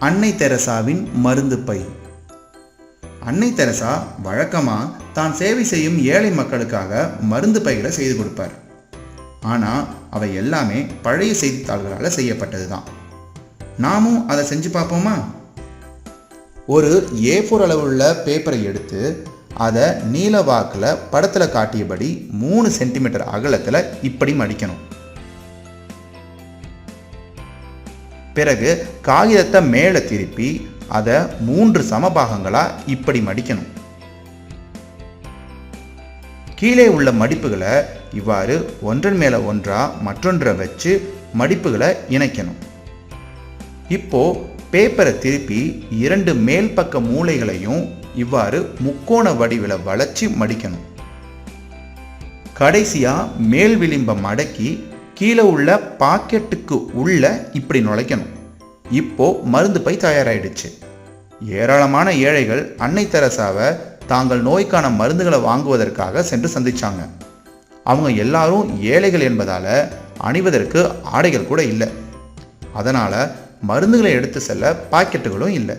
அன்னை தெரசாவின் மருந்து பை. அன்னை தெரசா வழக்கமாக தான் சேவை செய்யும் ஏழை மக்களுக்காக மருந்து பைகளை செய்து கொடுப்பார். ஆனால் அவை எல்லாமே பழைய செய்தித்தாள்களால் செய்யப்பட்டது தான். நாமும் அதை செஞ்சு பார்ப்போமா? ஒரு A4 அளவுள்ள பேப்பரை எடுத்து அதை நீல வாக்கில் படத்தில் காட்டியபடி 3 சென்டிமீட்டர் அகலத்தில் இப்படி மடிக்கணும். பிறகு காகிதத்தை மேலே திருப்பி அதை 3 சமபாகங்களாக இப்படி மடிக்கணும். கீழே உள்ள மடிப்புகளை இவ்வாறு ஒன்றன் மேலே ஒன்றா மற்றொன்றை வச்சு மடிப்புகளை இணைக்கணும். இப்போ பேப்பரை திருப்பி 2 மேல் பக்க மூலைகளையும் இவ்வாறு முக்கோண வடிவில் வளைச்சி மடிக்கணும். கடைசியா மேல் விளிம்பை மடக்கி கீழே உள்ள பாக்கெட்டுக்கு உள்ள இப்படி நுழைக்கணும். இப்போ மருந்து பை தயாராயிடுச்சு. ஏராளமான ஏழைகள் அன்னை தெரசாவை தாங்கள் நோய்க்கான மருந்துகளை வாங்குவதற்காக சென்று சந்திச்சாங்க. அவங்க எல்லாரும் ஏழைகள் என்பதால அணிவதற்கு ஆடைகள் கூட இல்லை. அதனால மருந்துகளை எடுத்து செல்ல பாக்கெட்டுகளும் இல்லை.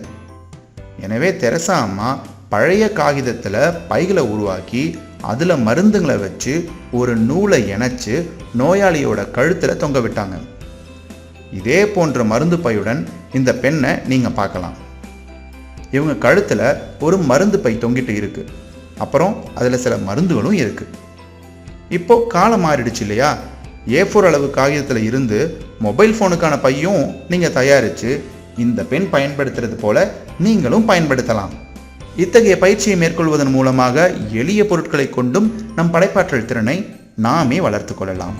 எனவே தெரசா அம்மா பழைய காகிதத்தில் பைகளை உருவாக்கி அதில் மருந்துங்களை வச்சு ஒரு நூலை இணைச்சு நோயாளியோட கழுத்தில் தொங்க விட்டாங்க. இதே போன்ற மருந்து பையுடன் இந்த பெண்ணை நீங்கள் பார்க்கலாம். இவங்க கழுத்தில் ஒரு மருந்து பை தொங்கிட்டு இருக்கு. அப்புறம் அதில் சில மருந்துகளும் இருக்கு. இப்போ காலம் மாறிடுச்சு இல்லையா? A4 அளவு காகிதத்தில் இருந்து மொபைல் ஃபோனுக்கான பையும் நீங்கள் தயாரித்து இந்த பெண் பயன்படுத்துறது போல நீங்களும் பயன்படுத்தலாம். இத்தகைய பயிற்சியை மேற்கொள்வதன் மூலமாக எளிய பொருட்களை கொண்டும் நம் படைப்பாற்றல் திறனை நாமே வளர்த்து கொள்ளலாம்.